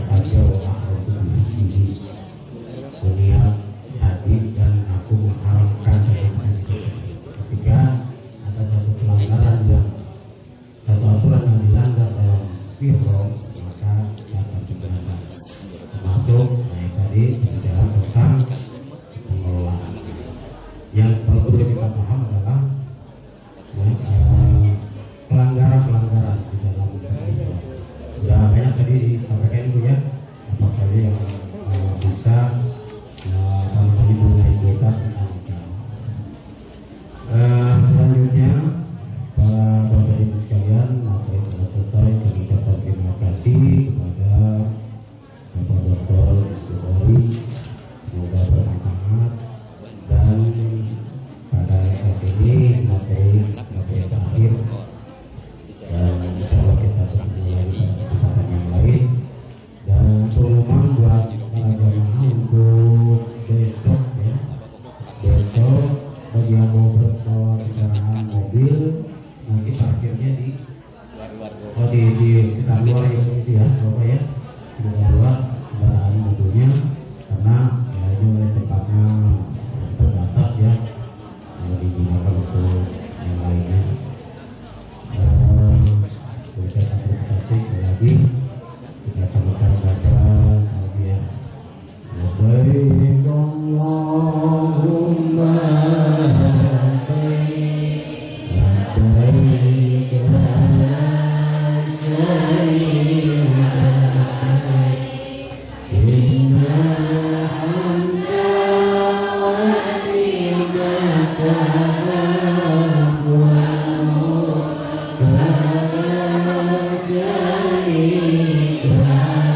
baca wa a'udzu bihi dunia hadir dan aku mengharamkan kebaikan itu. Ketiga, ada satu pelanggaran yang satu aturan yang dilanggar dalam ihram maka akan dikenakan, termasuk yang tadi bicara tentang pengelolaan. Yang perlu kita paham adalah pelanggaran-pelanggaran di dalam ihram. Sudah banyak tadi disampaikan itu ya, apa saja yang bisa menghubungi kita tentang ihram. Selanjutnya para bapak ibu sekalian, materi telah selesai. Kami ucapkan terima kasih kepada Bapak Dr. Isudari, semoga bermanfaat, dan pada saat ini materi terakhir, dan insya Allah kita sambung lagi pada kesempatan yang lain. Dan pengumuman buat para jamaah untuk besok ya, besok bagi yang mau berbawa kendaraan mobil nanti parkirnya di sekitar luar itu ya Bapak ya, di luar kendaraan mobilnya, karena ya ini tempatnya terbatas ya, digunakan untuk yang lainnya. Ucapkan terima kasih sekali lagi, kita sama-sama baca ya. Labbaik Allahumma labbaik la syarika lak innal hamda wan ni'mata lak wal mulku la syarika lak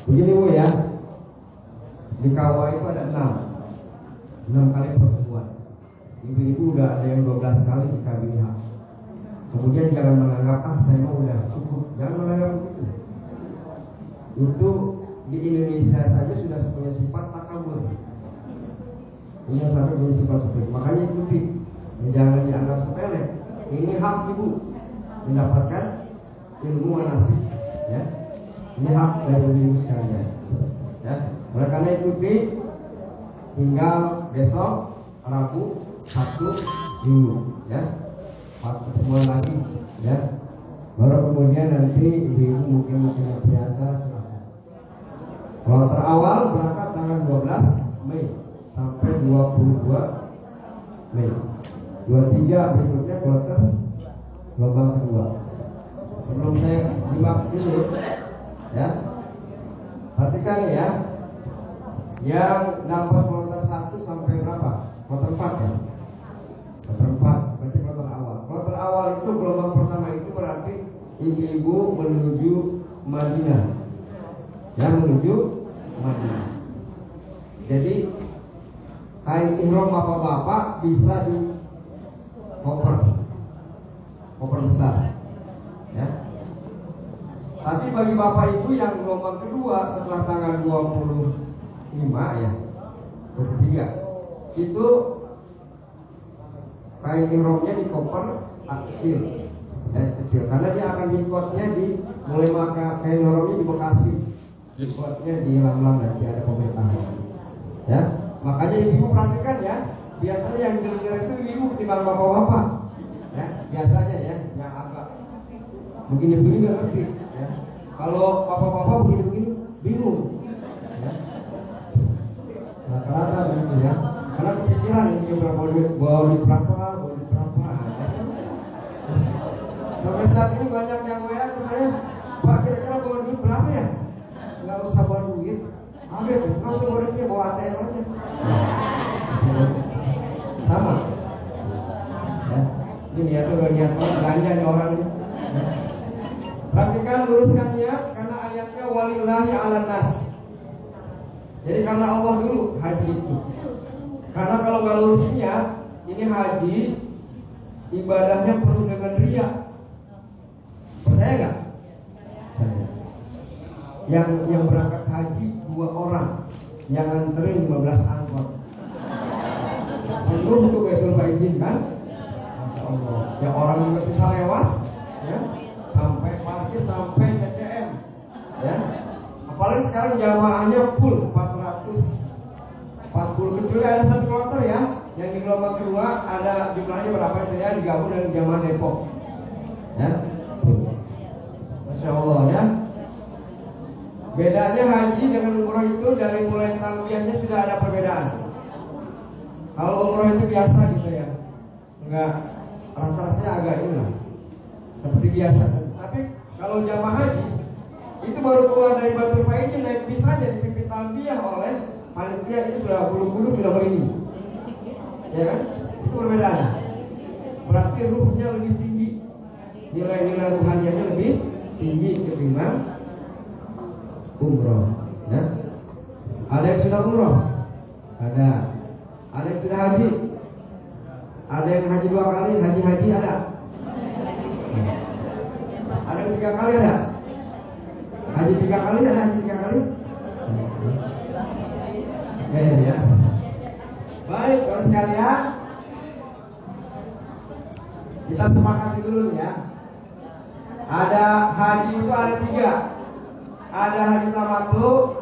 begini Bu ya, di KUA itu ada 6 kali pertemuan. Ibu-ibu udah ada yang 12 kali di KBH. Kemudian jangan menganggap saya mau udah cukup, jangan menganggap begitu. Itu di Indonesia saja sudah punya sifat takabur, punya sifat seperti. Makanya ikuti, jangan dianggap sepele. Ini hak ibu mendapatkan ilmu manasik ya. Ini hak dari ibu sekalian ya. Oleh karena ikuti, tinggal besok Rabu, Sabtu, Minggu ya, 4 pertemuan lagi ya. Baru kemudian nanti ibu mungkin biasa silakan. Kalau terawal berangkat tanggal 12 Mei sampai 22 Mei. 23 berikutnya kloter gelombang kedua. Sebelum saya simak sini ya, perhatikan ya, yang dapat kloter 1 sampai berapa? Kloter 4 ya? Kloter 4 berarti kloter awal. Kloter awal itu gelombang pertama itu berarti ibu-ibu menuju Madinah ya, menuju Madinah. Jadi kain ihram bapak-bapak bisa di koper besar ya. Tapi bagi bapak ibu yang gelombang kedua setelah tanggal 25 ya, 23 itu kain ihramnya di koper kecil ya, kecil, karena dia akan dikotnya di mulai maka kain ihramnya di Bekasi, dikotnya di Lamlang, nanti ada pemerintahan ya. Makanya ibu perhatikan ya, biasanya yang dengar itu ibu ketimbang bapak-bapak ya, biasanya ya, yang agak begini-begini nggak ngerti ya. Kalau bapak-bapak begini-begini bingung ya, rata-rata begitu ya, karena kepikiran yang sudah bawa duit berapa. Sampai saat ini banyak yang WA ke saya, Pak kira-kira bawa duit berapa ya? Nggak usah bawa duit, ada tuh, nggak usah bawa duitnya, bawa ATM aja. Sama. Ya. Ini niatnya udah niat belanja nih orang ini. Perhatikan luruskan niat karena ayatnya walillahi 'alan nas. Jadi karena Allah dulu haji itu. Karena kalau nggak lurus niat, ini haji ibadahnya penuh dengan riya. Percaya nggak? Yang berangkat haji 2 orang, yang nganterin 15 angkot. Penuh tuh betul Pak izin kan? Masya Allah. Ya orang juga susah lewat, ya. Sampai parkir, sampai CCM, ya. Apalagi sekarang jamaahnya full 440 kecuali ada 1 kloter ya, yang di gelombang kedua ada jumlahnya berapa itu ya, digabung dengan jamaah Depok, ya. Masya Allah ya. Bedanya haji dengan umroh itu dari mulai talbiyahnya sudah ada perbedaan. Kalau umroh itu biasa gitu ya, enggak rasa-rasanya agak inilah, seperti biasa. Tapi kalau jamaah haji itu baru keluar dari Batul Faidin naik bis aja dipimpin talbiyah oleh panitia, itu sudah bulu-bulu sudah merinding, ya kan? Itu perbedaan. Berarti ruhnya lebih tinggi, nilai-nilai ruhaniannya lebih tinggi ketimbang umroh, ya. Ada yang sudah umroh, ada yang sudah haji, ada yang haji 2 kali, haji ada yang 3 kali, ada haji 3 kali, ada haji 3 kali. Ya. Baik, kalau sekalian kita sepakati dulu ya. Ada haji itu ada 3. Ada haji tamattu,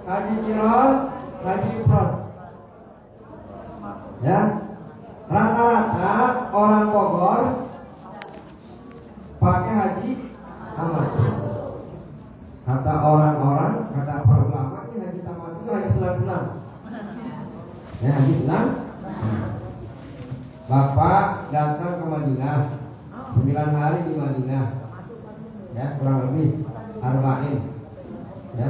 haji qiran, haji ifrad. Ya. Rata-rata orang Bogor pakai haji tamattu. Kata orang-orang, kata para ulama, ini haji tamattu itu haji senang-senang. Ya, haji senang. Bapak datang ke Madinah 9 hari di Madinah, ya kurang lebih arba'in. Ya.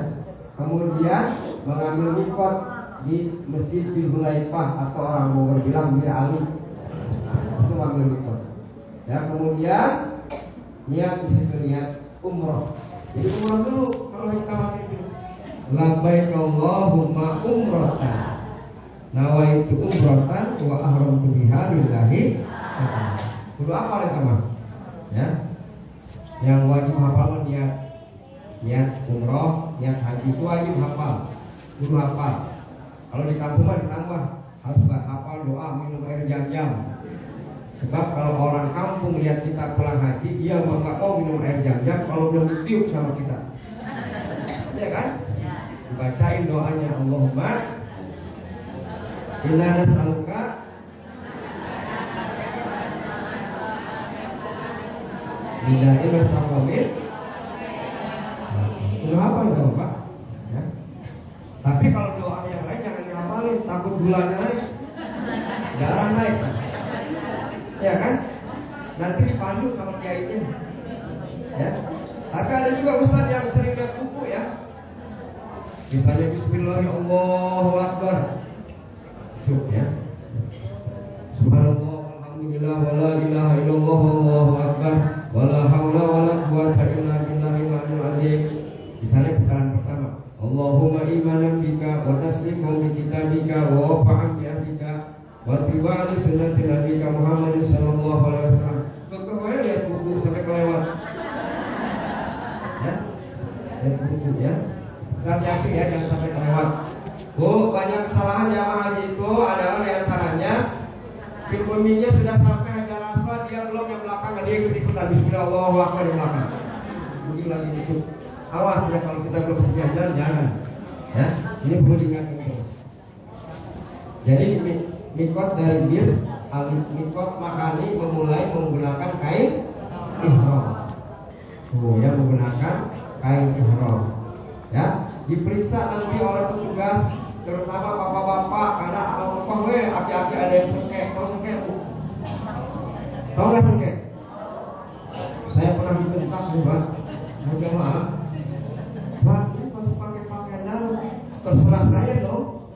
Kemudian mengambil mikot di Masjid Hulaifah atau orang Bogor bilang Mir Ali. Itu mengambil mikot. Ya, kemudian niat di situ niat umroh. Jadi umroh dulu kalau haji tamattu itu. Labbaik Allahumma umratan. Nawaitu umratan wa ahramtu biha lillahi. Kudu apa teman? Ya. Yang wajib hafal niat umroh, niat haji itu wajib hafal. Kudu hafal. Kalau di kampung mah ditambah harus hafal doa minum air jam-jam. Sebab kalau orang kampung lihat kita pulang haji, dia nggak mau minum air jam-jam kalau belum ditiup sama kita. Ya kan? Dibacain doanya, Allahumma inna nas'aluka bida'i mas'awamin. Udah apa itu Pak? Ya. Tapi kalau doa yang lain jangan dihafalin, takut gulanya naik, darah naik, ya kan? Nanti dipandu sama kiainya, ya. Tapi ada juga ustaz yang sering lihat buku ya, misalnya Bismillahirrahmanirrahim, Allahu Akbar, cukup ya. Subhanallah, alhamdulillah, wala ilaha illallah, wallahu akbar, wala haula wala quwwata illa billahil aliyyil azim. Misalnya putaran pertama, Allahumma imanan bika wa taslimu bi kitabika wa wafa'an bi ahdika wa tibali sunnati nabika Muhammad sallallahu alaihi wasallam. Pokoknya lihat buku sampai kelewat. Ya. Lihat buku ya. Hati-hati ya, jangan sampai kelewat. Bu, banyak kesalahan jamaah haji itu adalah diantaranya filmnya sudah sampai Hajar Aswad, dia belum yang belakang, dia ikut-ikutan Bismillahirrahmanirrahim di belakang. Mungkin lagi musuh. Awas ya kalau kita belum sedia jalan, jangan. Ya, ini perlu diingatkan terus. Jadi mikot dari bir, mikot makani memulai menggunakan kain ihram. Tuh, yang menggunakan kain ihram. Ya, diperiksa nanti oleh petugas terutama bapak-bapak, karena abang aki-aki ada yang sengkek. Tahu sengkek bu? Tahu nggak sengkek? Saya pernah dibentak nih Pak, mau jamaah, Pak ini pas pakai pakaian dalam terserah saya dong.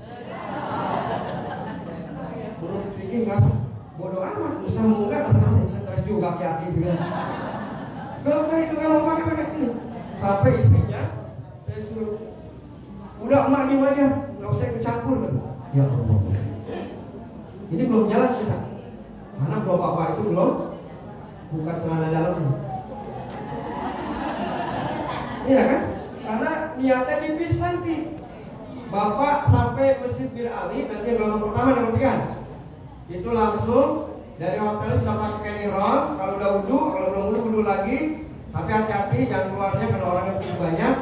Belum dipikir nggak bodoh amat, usah enggak terserah, stres juga aki-aki juga. Kalau itu kalau pakai ini, sampai istrinya saya suruh, udah emak diem aja, nggak usah ikut campur kan? Ya Allah, ini belum jalan kita, karena bapak itu belum buka celana dalamnya. Iya kan? Karena niatnya nipis nanti. Bapak sampai Masjid Bir Ali, nanti gelombang pertama diperhatikan. Itu langsung dari hotel sudah pakai kain ihram. Kalau udah wudu, kalau belum wudu lagi. Tapi hati-hati jangan keluarnya karena orangnya cukup banyak.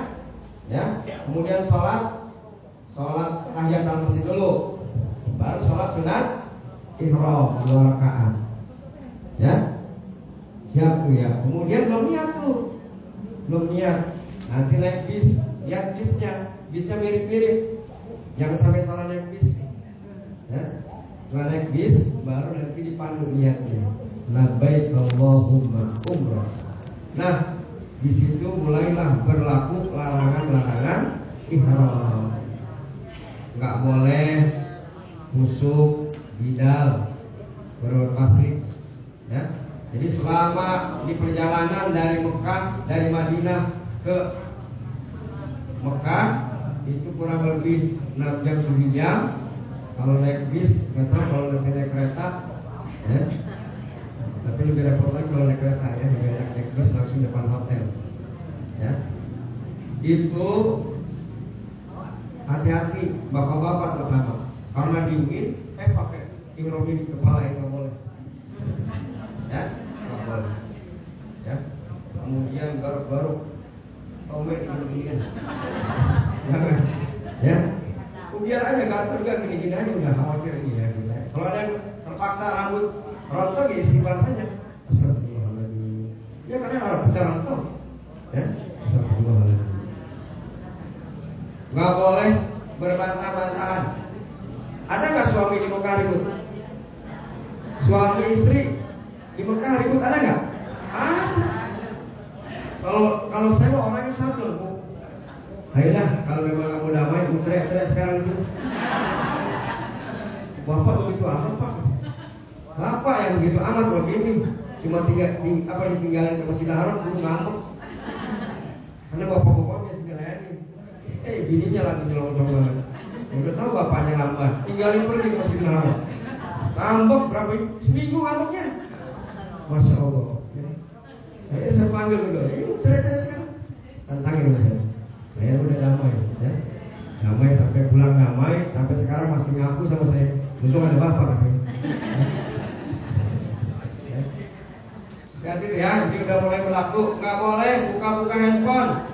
Ya. Kemudian sholat tahiyatul masjid dulu. Baru sholat sunat ihram 2 rakaat. Ya. Siap tuh ya. Kemudian belum niat tuh. Belum niat. Nanti naik bis, lihat bisnya mirip-mirip. Jangan sampai salah naik bis. Ya. Setelah naik bis, baru nanti dipandu niatnya. Labbaik Allahumma umrah. Nah, di situ mulailah berlaku larangan-larangan ihram. Enggak boleh busuk, bidal, berbuat fasik. Ya. Jadi selama di perjalanan dari Mekah, dari Madinah ke Mekah itu kurang lebih 6 jam 7 jam. Kalau naik bis, nggak tahu kalau naik kereta, ya. Tapi lebih repot lagi kalau naik kereta ya, lebih enak naik bus langsung depan hotel. Ya. Itu hati-hati bapak-bapak terutama, karena dingin, pakai ihram di kepala itu nggak boleh. Ya. Ya, kemudian garuk-garuk tomek gini-gini, jangan, ya, biar aja gatel juga gini-gini aja udah khawatir ini ya. Kalau ada yang terpaksa rambut rontok ya istighfar saja. Astagfirullahaladzim. Ya karena orang kita rontok, ya, astagfirullahaladzim. Nggak boleh berbantah-bantahan. Ada nggak suami di Mekah ribut? Suami istri di Mekah ribut ada nggak? Ada. Kalau saya mau orangnya satu, Bu. Ayolah, kalau memang kamu damai, Bu teriak-teriak sekarang sih. Bapak begitu amat, Pak. Bapak yang begitu amat begini, cuma ditinggalin ke Masjidil Haram, Bu ngambek. Karena bapak-bapak biasa dilayani. Bininya lagi nyelonong banget. Udah tahu bapaknya lambat, tinggalin pergi ke Masjidil Haram. Ngambek berapa? Seminggu ngambeknya. Masya Allah. Ayo saya panggil dulu. Ayo cerai sekarang. Tantangin sama saya udah damai, ya. Damai sampai pulang damai, sampai sekarang masih ngaku sama saya. Untung ada bapak katanya. Hati-hati ya, ini udah mulai berlaku. Nggak boleh buka-buka handphone.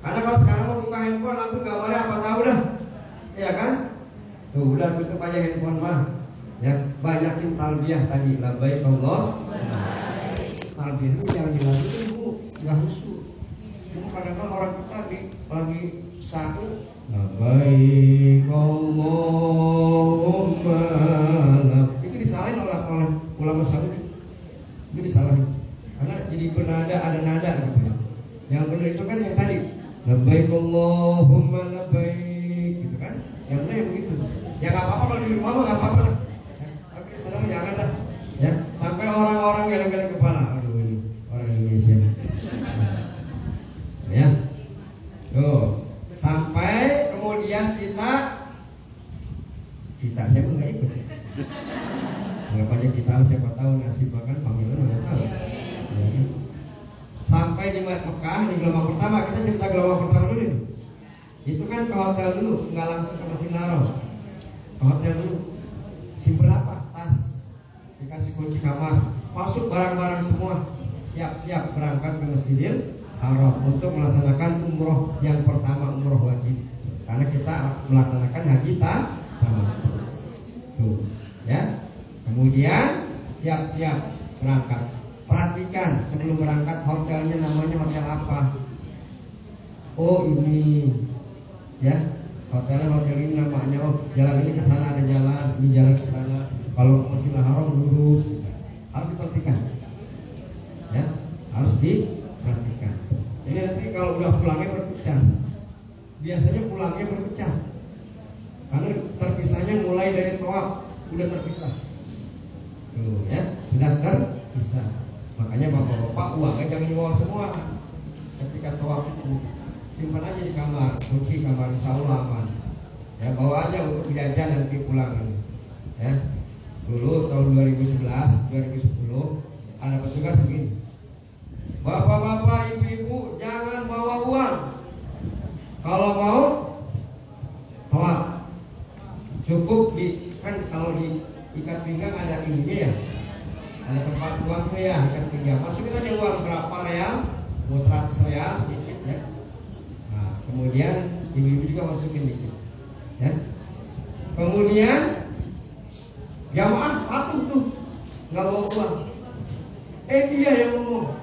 Karena kalau sekarang mau buka handphone langsung nggak boleh apa tahu dah, iya kan? Tuh udah tutup aja handphone mah. Ya, banyakin talbiyah tadi. Labbaik Allah. Talbiyah itu jangan dilakukan, Bu, nggak khusyuk. Kadang-kadang orang kita lagi satu labbaik Allahumma. Itu disalahin oleh ulama Saudi. Itu disalahin. Karena jadi bernada, ada nada gitu ya. Yang benar itu kan yang tadi labbaik Allahumma labbaik gitu kan. Yang benar yang begitu. Ya nggak apa-apa kalau di rumah mah nggak apa-apa. Jangan lah, ya, sampai orang-orang geleng-geleng kepala. Aduh, ini orang Indonesia, ya, tuh, sampai kemudian kita saya pun nggak ikut. Nggak banyak kita, siapa tahu nasib makan panggilan nggak tahu. Ya. Sampai di Mekah di gelombang pertama, kita cerita gelombang pertama dulu. Itu kan ke hotel dulu, nggak langsung ke Masjidil Haram. Ke hotel dulu. Simpel apa? Tas, dikasih kunci kamar, masuk barang-barang semua, siap-siap berangkat ke Masjidil Haram untuk melaksanakan umroh yang pertama, umroh wajib. Karena kita melaksanakan haji tamattu. Tuh, ya. Kemudian siap-siap berangkat. Perhatikan sebelum berangkat hotelnya namanya hotel apa? Oh ini, ya, hotel ini namanya, oh jalan ini ke sana ada jalan, ini jalan ke sana. Kalau Masjidil Haram lurus, harus diperhatikan. Ya, harus diperhatikan. Ini nanti kalau udah pulangnya berpecah. Biasanya pulangnya berpecah. Karena terpisahnya mulai dari tawaf udah terpisah. Tuh ya, sudah terpisah. Makanya bapak-bapak uangnya jangan dibawa semua. Ketika tawaf itu simpan aja di kamar, kunci kamar, insya Allah aman. Ya, bawa aja untuk jajan nanti pulang ini. Ya, dulu tahun 2011, 2010 ada petugas begini. Bapak-bapak, ibu-ibu jangan bawa uang. Kalau mau tawaf cukup kan kalau di ikat pinggang ada ininya ya, ada tempat uangnya ya, ikat pinggang. Masukin aja uang berapa real, mau 100 real sedikit ya. Nah, kemudian ibu-ibu juga masukin dikit, ya. Kemudian jamaah patuh tuh, nggak bawa uang. Dia yang ngomong.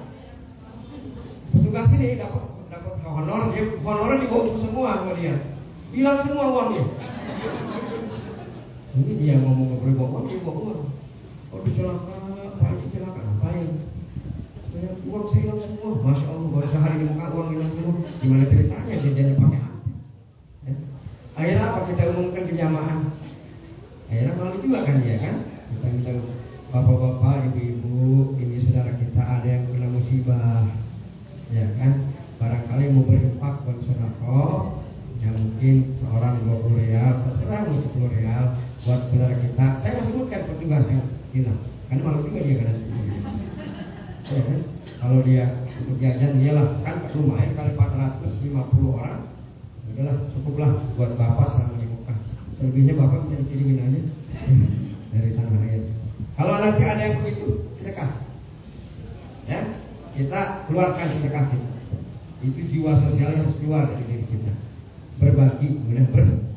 Petugas ini dapat honor, honornya dibawa semua sama dia. Hilang semua uangnya. Ini dia ngomong nggak boleh bawa uang, dia bawa uang. Oh celaka, Pak Haji celaka, ngapain? Uang saya hilang semua. Masya Allah, baru sehari di muka uang hilang semua. Gimana ceritanya? Jajannya pakai apa? Ya. Akhirnya apa kita umumkan ke jamaah? Akhirnya malu juga kan dia kan? Kita minta bapak-bapak, ibu-ibu, ini saudara kita ada yang kena musibah, ya kan? Barangkali mau berinfak buat sedekah, ya mungkin seorang 20 real, terserah mau 10 real buat saudara kita. Saya mau sebutkan petugas yang hilang, karena malu juga dia kan. Ya kan? Kalau dia untuk jajan iyalah kan lumayan kali 450 orang, udahlah cukuplah buat bapak selama di Mekah. Selebihnya bapak bisa dikirimin aja dari tanah air. Kalau nanti ada yang begitu sedekah, ya kita keluarkan sedekah kita. Itu jiwa sosial yang harus keluar dari diri kita. Berbagi, kemudian berbagi.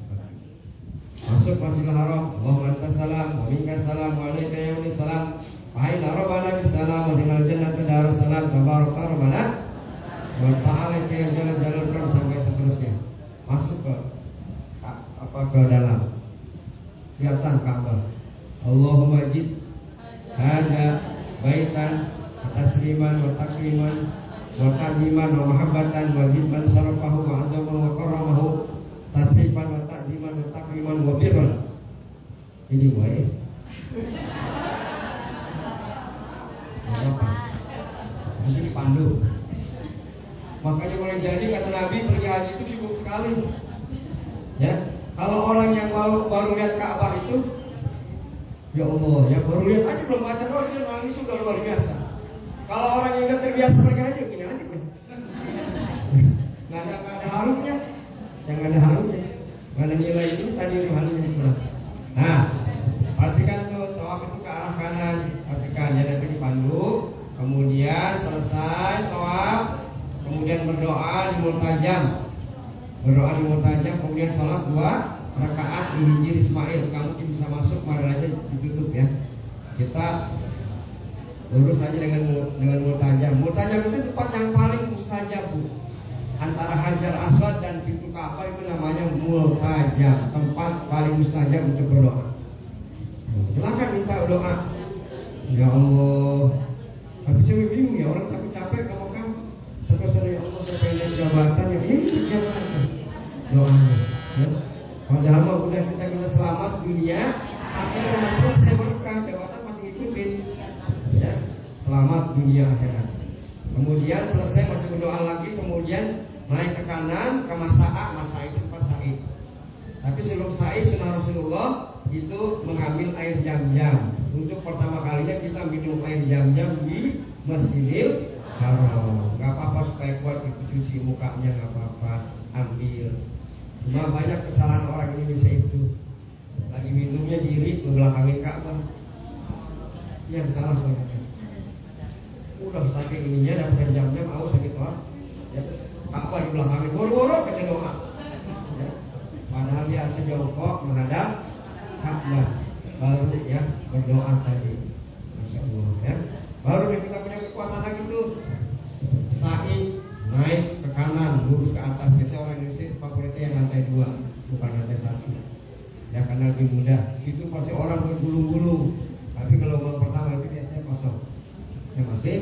Masuk Masjidil Haram, Allahumma antas salam, wa minkas salam, wa alaika ya salam. Wahai Rabbana bisalam, wa dinal jannata darussalam, tabaraka Rabbana wa ta'ala ya jalal karam sampai seterusnya. Masuk ke dalam. Kelihatan Ka'bah. Allahumma jid hada baitan tasliman wa takriman wa ta'ziman wa mahabbatan wa jibban syarafahu wa azaman wa karamahu tasrifan wa ta'ziman wa takriman wa birran. Ini baik. Ini dipandu. Makanya boleh jadi kata Nabi pergi haji itu cukup sekali. Ya, kalau orang yang baru lihat Ka'bah itu, ya Allah, ya baru lihat aja belum baca doa dia nangis sudah luar biasa. Kalau orang yang udah terbiasa pergi haji gini aja kan. Nggak ada harumnya, yang ada harumnya, nggak ada nilai ini tadi rohaninya kurang. Nah, perhatikan tuh tawaf itu ke arah kanan, perhatikan ya nanti dipandu. Kemudian selesai tawaf, kemudian berdoa di multajam, kemudian sholat 2 rakaat di Hijr Ismail. Kamu bisa masuk, mari aja ditutup ya. Kita lurus aja dengan multajam. Multajam itu tempat yang paling mustajab antara Hajar Aswad dan pintu Ka'bah itu namanya multajam, tempat paling mustajab untuk berdoa. Silakan minta doa. Ya Allah. Tapi saya bingung ya, orang capek-capek ke Mekah. Sampai ya Allah saya pengen jabatan yang ini jabatan. Doanya. Ya. Padahal mah udah kita selamat dunia, akhirnya selesai berkah, jabatan masih ikutin. Ya. Selamat dunia akhirat. Kemudian selesai masih berdoa lagi, kemudian naik ke kanan ke masa itu tempat sa'i. Tapi sebelum sa'i sunnah Rasulullah itu mengambil air jam-jam. Untuk pertama kalinya kita minum air jam-jam di Masjidil Haram. Gak apa-apa supaya kuat cuci mukanya, gak apa-apa, ambil. Cuma banyak kesalahan orang Indonesia itu, lagi minumnya diri membelakangin Ka'bah. Yang salah banyak. Udah saking ininya dapat jam-jam, aus sakit banget. Ya, Ka'bah di belakangin, boro-boro baca doa. Ya. Padahal dia harus jongkok menghadap Ka'bah, baru ya berdoa tadi. Masya Allah ya. Baru kita punya kekuatan lagi tuh. Sa'i naik ke kanan, lurus ke atas. Biasanya orang Indonesia favoritnya yang lantai 2, bukan lebih mudah. Itu pasti orang berbulu-bulu. Tapi gelombang pertama itu biasanya kosong. Ya masih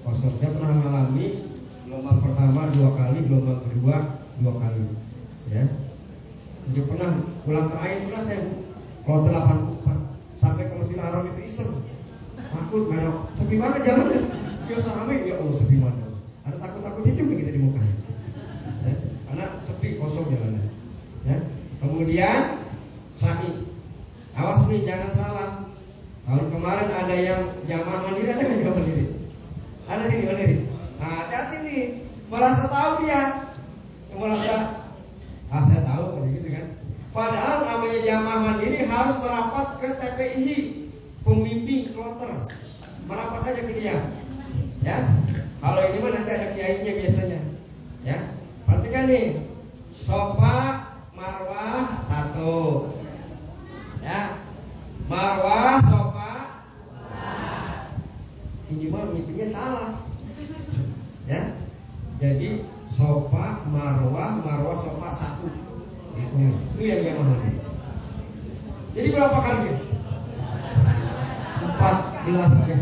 kosong. Saya pernah mengalami gelombang pertama 2 kali, gelombang kedua 2 kali. Ya. Jadi pernah pulang terakhir pernah saya kloter 84 sampai ke Masjidil Haram itu iseng. Takut merok. Sepi banget jalannya. Biasa ramai ya Allah sepi banget. Ada takut-takutnya juga kita di muka. Ya. Karena sepi kosong jalannya. Ya. Kemudian sa'i. Awas nih jangan salah. Tahun kemarin ada yang jamaah mandiri, ada nggak jamaah mandiri? Ada nih mandiri. Nah, hati-hati nih. Merasa tahu dia. Merasa saya tahu gitu kan. Padahal namanya jamaah mandiri harus merapat ke TPI, pembimbing kloter. Merapat aja ke dia. Ya. Kalau ini mah nanti ada kiainya biasanya. Ya. Perhatikan nih. Sofa marwah 1. Ya. Marwah sofa. Ini mah ngitungnya salah. Ya. Jadi sofa marwah sofa 1. Itu yang jamaah. Jadi berapa kali? 14 ya.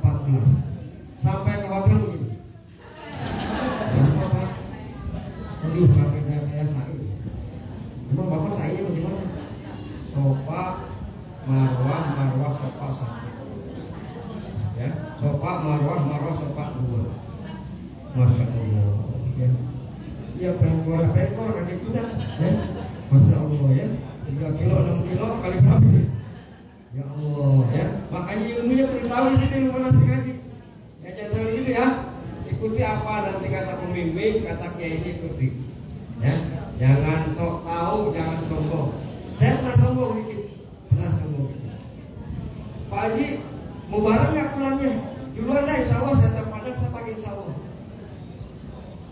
14. Sampai ke hotel begini. Berapa Pak? Aduh, sampai saya sa'i. Emang Bapak sa'inya bagaimana? Sofa marwah sofa 1. Ya, sofa marwah sofa 2. Masya Allah. Ya. Ya pengkor kaki kuda. Ya. Masya Allah ya. 3 kilo 6 kilo kali berapa? Ya Allah ya. Makanya ilmunya perlu tahu di sini ilmu nasi ngaji. Ya jangan sampai gitu ya. Ikuti apa nanti kata pembimbing, kata kiai ini ikuti. Ya. Jangan sok tahu, jangan sombong. Saya pernah sombong dikit. Pak Haji, mau bareng nggak pulangnya? Duluan dah, insya Allah saya terpadang, saya pakai insya Allah.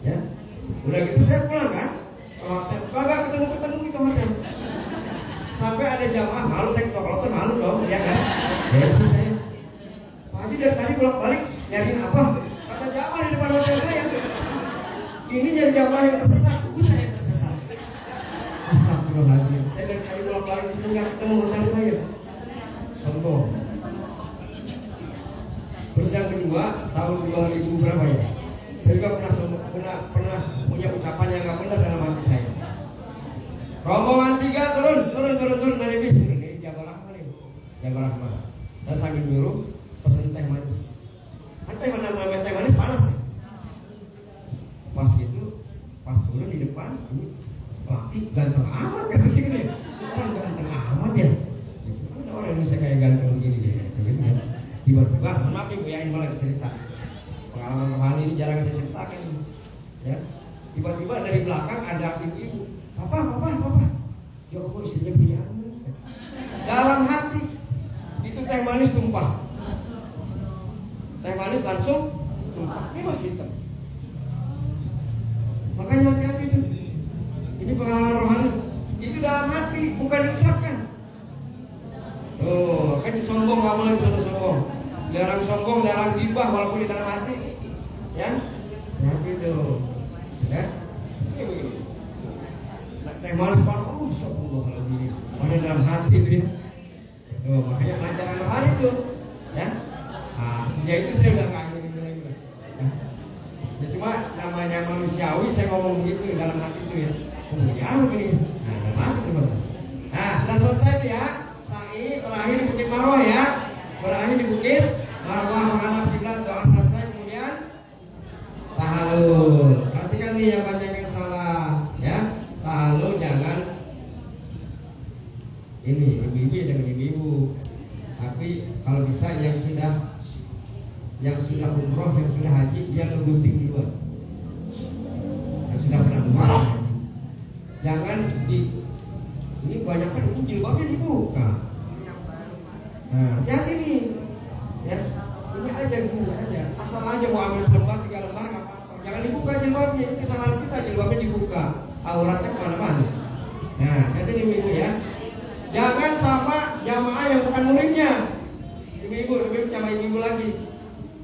Ya, udah gitu saya pulang kan ke hotel. Kagak ketemu di hotel. Sampai ada jamaah malu, saya ke hotel malu dong, ya kan? Ya itu saya. Pak Haji dari tadi bolak-balik nyariin apa? Kata jamaah di depan hotel saya. Ini jadi jamaah yang tersesat, saya yang tersesat. Astagfirullahaladzim. Saya dari tadi bolak-balik di sini nggak ketemu hotel saya. Sombong. Terus yang kedua tahun 2000 berapa ya? Saya juga pernah punya ucapan yang nggak benar dalam hati saya. Rombongan 3 turun dari bis. Ini Jabal Rahman nih. Jabal Rahman. Saya sambil nyuruh pesen teh manis. Teh manis panas ya? Pas gitu, pas turun di depan, ini laki ganteng amat kata sih gitu. Orang ganteng amat ya. Ada orang Indonesia kayak ganteng begini deh. Gitu ya. Tiba-tiba, maaf ibu ya, ini malah cerita. Pengalaman rohani ini jarang saya ceritakan. Ya, tiba-tiba dari belakang ada ibu-ibu. Papa. Ya Allah, istrinya pilihan. Dalam hati itu teh manis tumpah. Teh manis langsung tumpah. Ini masih hitam. Makanya hati-hati itu. Ini pengalaman rohani. Itu dalam hati, bukan diucapkan. Oh, kan sombong nggak boleh sombong. Dilarang sombong, dilarang gibah walaupun di dalam hati. Ya, hati itu. Ya, ini begini. Teh manis panas, sombong lagi. Ada dalam hati itu. Oh, makanya pelajaran rohani itu. Ya, ya itu saya udah nggak ingin lagi. Ya cuma namanya manusiawi saya ngomong begitu dalam hati itu ya. Kemudian begini. Nah, dalam hati itu. Nah, sudah selesai tuh ya. Sa'i terakhir di Bukit Marwah ya. Berakhir di Bukit Marwah menghadap kiblat, doa selesai kemudian tahallul. Perhatikan nih yang banyak yang salah ya. Tahallul jangan ini ibu-ibu dengan ibu-ibu. Tapi kalau bisa yang sudah umroh, yang sudah haji dia ngegunting duluan. Yang sudah pernah umroh haji. Jangan ini banyak kan itu jilbabnya dibuka. Nah, hati nih. Ya, ini aja. Asal aja mau ambil selembar 3 lembar nggak apa-apa. Jangan dibuka jilbabnya. Ini kesalahan kita, jilbabnya dibuka. Auratnya kemana-mana. Nah, jadi ibu-ibu ya. Jangan sama jamaah yang bukan muridnya. Ibu-ibu sama ibu-ibu lagi.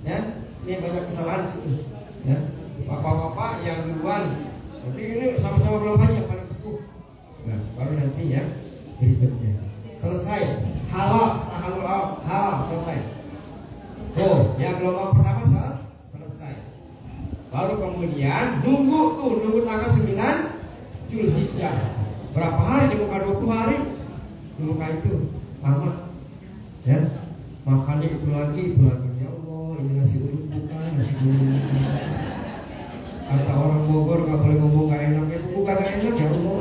Ya, ini banyak kesalahan sih. Ya, bapak-bapak yang duluan. Nanti ini sama-sama belum banyak pada sepuh. Nah, baru nanti ya berikutnya. selesai. Tuh, yang gelombang pertama selesai. Baru kemudian nunggu tanggal 9 Zulhijjah. Berapa hari? Di muka 20 hari. Di muka itu lama. Ya. Makannya itu lagi. Ya Allah, ini nasi uduk bukan, nasi uduk. Kata orang Bogor nggak boleh ngomong nggak enak, itu bukan nggak enak ya Allah.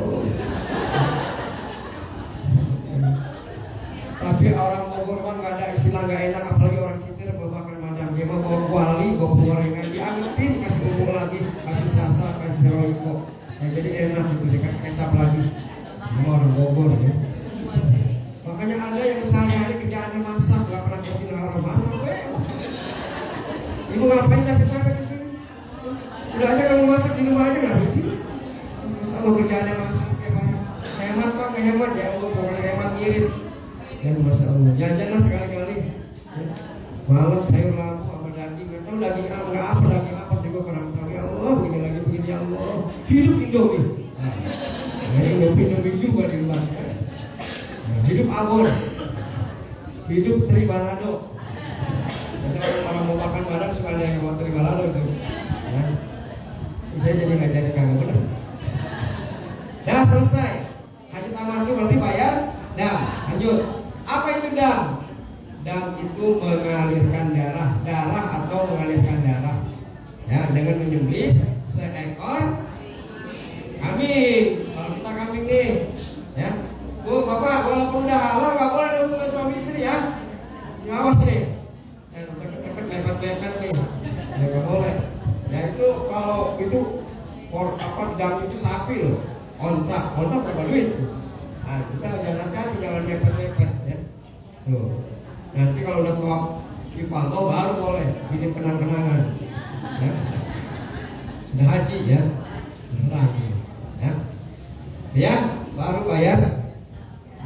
Tapi orang Bogor kan nggak ada istilah nggak enak, apalagi orang Citir bawa madam dia mau bawa kuali, bawa gorengan, diangetin, kasih bumbu lagi, kasih salsa, kasih roiko, ya, jadi enak gitu, dikasih kecap lagi. Ini orang Bogor ya. Makanya ada yang sehari-hari kerjaannya masak, nggak pernah kasih orang masak. Ibu ngapain capek-capek ke sini? Udah aja kamu masak di rumah aja nggak sih? Terus Allah kerjaannya masak, hemat pak, hemat ya Allah, pokoknya hemat ngirit. Ya Masya Allah, jajanlah sekali-kali. Malam sayur labu sama daging, nggak tahu daging apa sih gue kurang tahu. Ya Allah, begini ya Allah. Hidup Indomie. Nah, Indomie juga di rumah. Nah, hidup abon, hidup teri balado. Jadi orang mau makan padang suka ada yang mau teri balado itu. Ya. Saya jadi nggak jadi kagak benar. Dah selesai. Haji tamat itu berarti bayar. Dah lanjut. Apa itu dam? Dam itu mengalirkan darah atau mengalirkan darah. Ya, dengan menyembelih seekor kambing. Kalau kita kambing nih, ya. Bu, Bapak, walaupun udah halal nggak boleh ada hubungan suami istri ya. Awas nih. Ya, deket-deket mepet-mepet nih. Ya nggak boleh. Ya itu kalau itu dam itu sapi loh. Onta berapa duit? Nah, kita jangan mepet-mepet ya. Tuh. Nanti kalau udah tua dipantau baru boleh bikin kenang-kenangan. Ya. Udah haji ya. Terserah ya. Ya, baru bayar.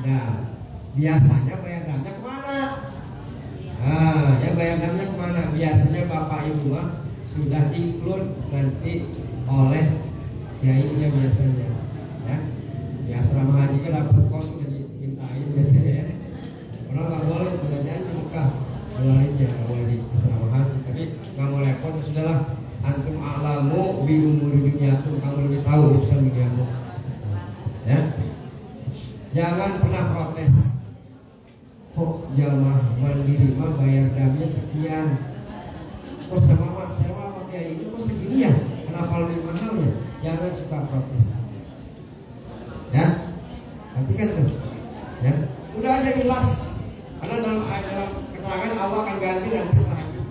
Nah, biasanya bayar damnya kemana? Nah, yang bayar damnya kemana? Biasanya bapak ibu mah sudah include nanti oleh kiainya biasanya. Ya, di asrama haji kan dapat kos udah dimintain biasanya ya. Orang nggak boleh udah janji Mekah keluarinnya nggak boleh di asrama haji. Tapi nggak mau repot, sudahlah. Antum alamu bi umuri dunyakum, kamu lebih tahu urusan duniamu. Ya, jangan pernah protes. Kok jamaah mandiri mah bayar damnya sekian? Kok sama kayak ini kok segini ya? Kenapa lebih mahal ya? Jangan suka protes. Ya, nanti kan tuh, ya, udah aja jelas. Karena dalam keterangan Allah akan ganti nanti setelah itu.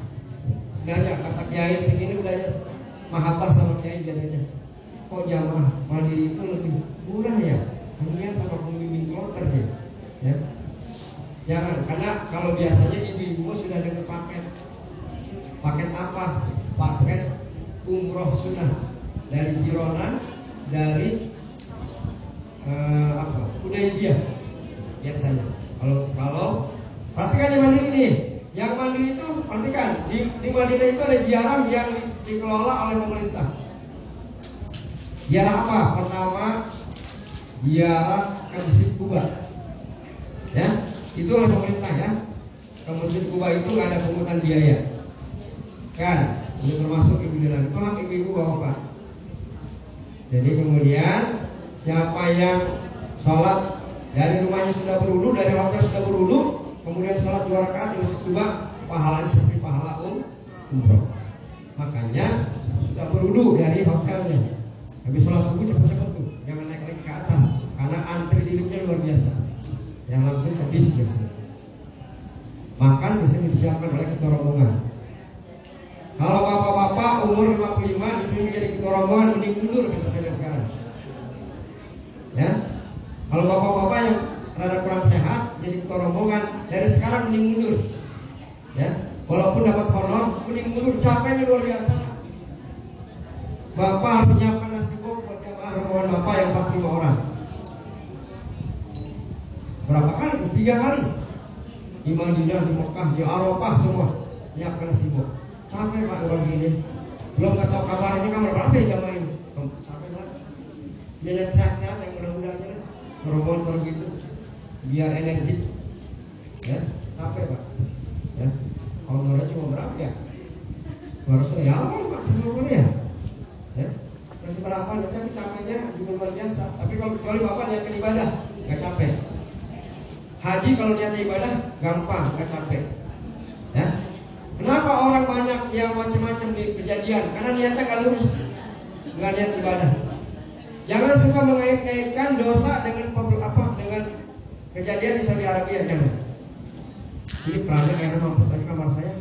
Udah aja kata kiai segini udah aja mahabbah sama kiai biasanya. Kok jamaah mandiri itu lebih murah ya? Hanya sama pembimbing kloter ya. Ya. Jangan, karena kalau biasanya ibu-ibu sudah dengan paket apa? Paket umroh sunnah dari Jirona, dari Hudaybiyah biasanya. Kalau perhatikan yang mandiri nih, yang mandiri itu perhatikan di Madinah itu ada ziarah yang dikelola oleh pemerintah. Ziarah apa? Pertama, ziarah ke Masjid Kuba. Ya, itu oleh pemerintah ya. Ke Masjid Kuba itu nggak ada pungutan biaya. Kan, ini termasuk ibu dalam itu hak ibu-ibu bapak. Jadi kemudian siapa yang sholat dari rumahnya sudah berwudu, dari hotel sudah berwudu, kemudian sholat 2 rakaat di Masjid Kuba, pahalanya seperti pahala umroh. Makanya sudah berwudu dari hotelnya. Habis sholat subuh cepet-cepet tuh, jangan naik lagi ke atas, karena antri di liftnya luar biasa. Yang langsung ke bis biasanya. Makan biasanya disiapkan oleh ketua rombongan. Kalau bapak-bapak umur 55 itu menjadi ketua rombongan, mending mundur kata saya sekarang. Ya, kalau bapak-bapak yang rada kurang sehat jadi ketua rombongan, dari sekarang mending mundur. Ya, walaupun dapat honor, mending mundur, capeknya luar biasa. Bapak harus menyiapkan nasi bok buat jamaah rombongan bapak yang 45 orang. Berapa kali? 3 kali. Di Madinah, di Mekah, di Arafah semua menyiapkan nasi bok. Sampai Pak orang ini belum tahu kabar ini kamar berapa ya jamaah ini. Sampai lah. Biar sehat-sehat yang mudah-mudah aja lah. Rombongan gitu biar energi. Ya, sampai Pak. haji kalau niatnya ibadah gampang, nggak capek. Ya. Kenapa orang banyak yang macam-macam di kejadian? Karena niatnya nggak lurus, nggak niat ibadah. Jangan suka mengait-ngaitkan dosa dengan dengan kejadian di Saudi Arabia, jangan. Ini pernah karena mampu tadi kamar saya.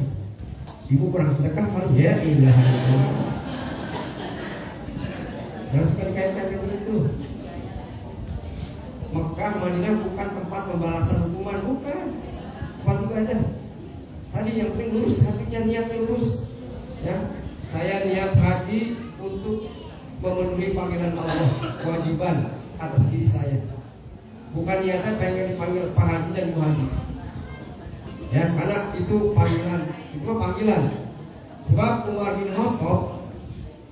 Ibu kurang sedekah kali ya, ilah. Jangan suka dikaitkan dengan itu. Mekah, Madinah bukan tempat pembalasan hukuman, bukan. Tempat ibadah. Tadi yang penting lurus hatinya, niatnya lurus. Ya, saya niat haji untuk memenuhi panggilan Allah, kewajiban atas diri saya. Bukan niatnya pengen dipanggil Pak Haji dan Bu Haji. Ya, karena itu panggilan, itu panggilan. Sebab Umar bin Khattab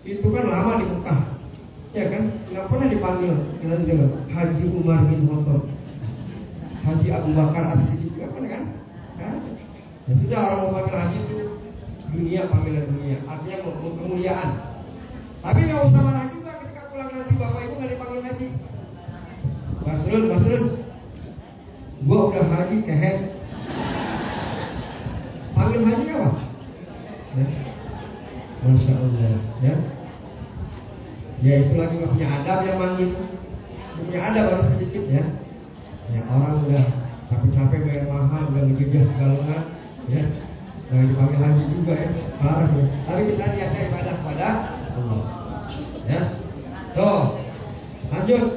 itu kan lama di Mekah, ya kan? Nggak pernah dipanggil Haji Umar bin Khattab, Haji Abu Bakar As-Siddiq, nggak pernah kan? Ya sudah, orang mau panggil haji itu dunia, panggilan dunia, artinya kemuliaan. Tapi nggak usah marah juga ketika pulang nanti bapak ibu nggak dipanggil haji. Basrun, gua udah haji kehet. Panggil haji apa? Ya. Masya Allah, ya. Ya itu lagi nggak punya adab yang manggil. Punya adab baru sedikit ya. Ya orang udah capek-capek bayar mahal, udah ngejejah galongan, ya. Nah dipanggil haji juga ya, parah ya. Tapi kita niatnya ibadah pada Allah. Ya, tuh, lanjut.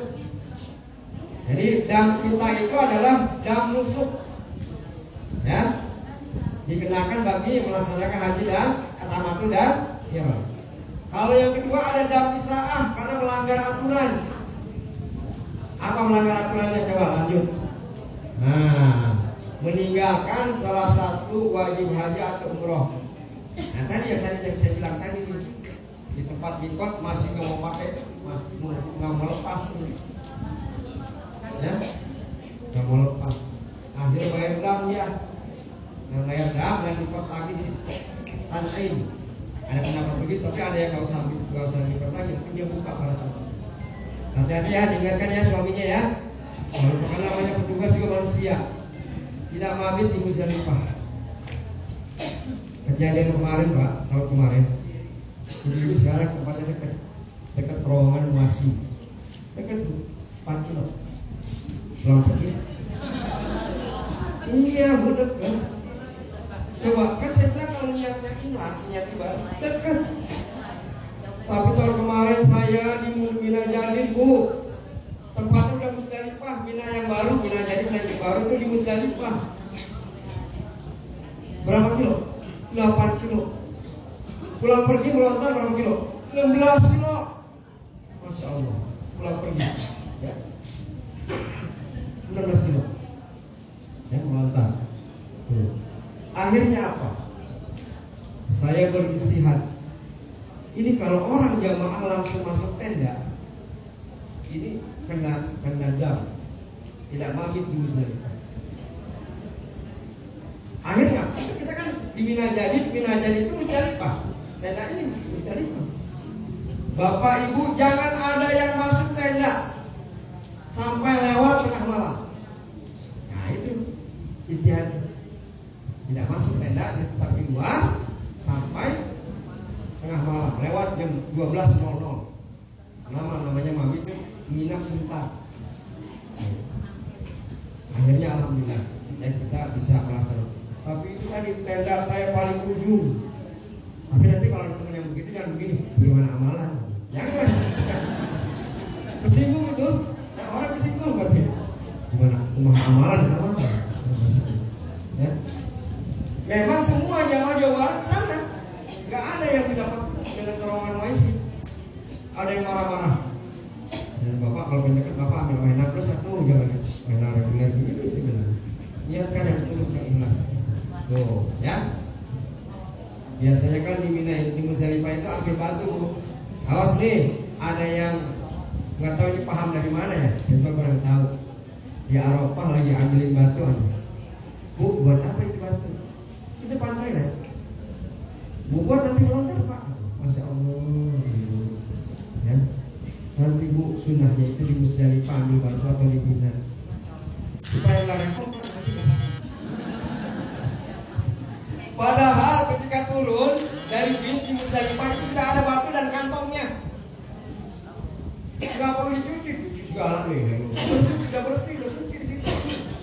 Jadi dam kita itu adalah dam nusuk, ya, dikenakan bagi melaksanakan haji dan tamattu dan qiran. Kalau yang kedua ada dam isra'ah karena melanggar aturan. Apa melanggar aturannya? Coba lanjut. Nah, meninggalkan salah satu wajib haji atau umroh. Nah tadi yang saya bilang tadi di tempat mikot masih nggak mau pakai, masih nggak mau lepas ini, ya, nggak mau lepas. Akhirnya bayar dam ya, yang bayar dam dan mikot lagi di Tan'im. Ada pendapat begitu, tapi ada yang nggak usah mikot lagi, mungkin dia buka pada saat. Hati-hati ya, dengarkan ya suaminya ya. Karena namanya petugas juga manusia, tidak mabit di Musdalifah. Kejadian kemarin Pak, tahun kemarin. Jadi sekarang tempatnya dekat terowongan Muasi, dekat 4 kilo. Pulang pergi. Iya bener kan. Coba kan saya bilang kalau niatnya ikhlas, niat ibadah dekat. Tapi tahun kemarin saya di Mina Jadid Bu, tempatnya udah Musdalifah, Mina yang baru, Mina Jadid yang baru itu di Musdalifah. Berapa kilo? 8 kilo. Pulang pergi melontar berapa kilo? 16 kilo. Masya Allah. Pulang pergi, ya. 16 kilo. Ya, melontar. Akhirnya apa? Saya beristihad. Ini kalau orang jamaah langsung masuk tenda, ini kena dam, tidak mabit di Musdalifah. Akhirnya kita kan di Mina Jadid itu Musdalifah. Tenda ini Musdalifah. Bapak Ibu jangan ada yang masuk tenda sampai lewat tengah malam. Nah itu istihad. Tidak masuk tenda, tetap di luar sampai tengah malam, lewat jam 12.00. Namanya mabit, nginap sebentar. Akhirnya alhamdulillah kita bisa melaksanakan. Tapi itu tadi tenda saya paling ujung. Tapi nanti kalau teman yang begitu jangan begini, gimana amalan? Jangan. Kesinggung itu, orang kesinggung pasti. Gimana rumah amalan apa? Ya. Memang semua jamaah Jawa Barat sana, nggak ada yang didapat dengan terowongan Maisi. Ada yang marah-marah. Dan bapak kalau banyak bapak ambil mainan plus satu jangan mainan reguler begini sebenarnya. Niatkan yang tulus yang ikhlas. Tuh, ya. Biasanya kan di Mina di Musdalifah itu ambil batu. Awas nih, ada yang nggak tahu ini paham dari mana ya. Saya juga kurang tahu. Di Arafah lagi ambilin batu aja. Bu, buat apa itu batu? Itu pantai lah. Bu, buat nanti melontar Pak. Masya Allah. Ya. Nanti Bu, sunnahnya itu di Musdalifah ambil batu atau di Mina. Supaya nggak repot Pak. Padahal ketika turun dari bis di Musdalifah itu sudah ada batu dan kantongnya. Nggak perlu dicuci segala nih. Sudah bersih, sudah suci di situ.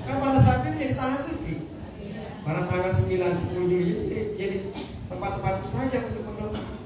Kan pada saat itu jadi tanah suci. Karena tanggal 9-10 Juli jadi tempat-tempat saja untuk berdoa.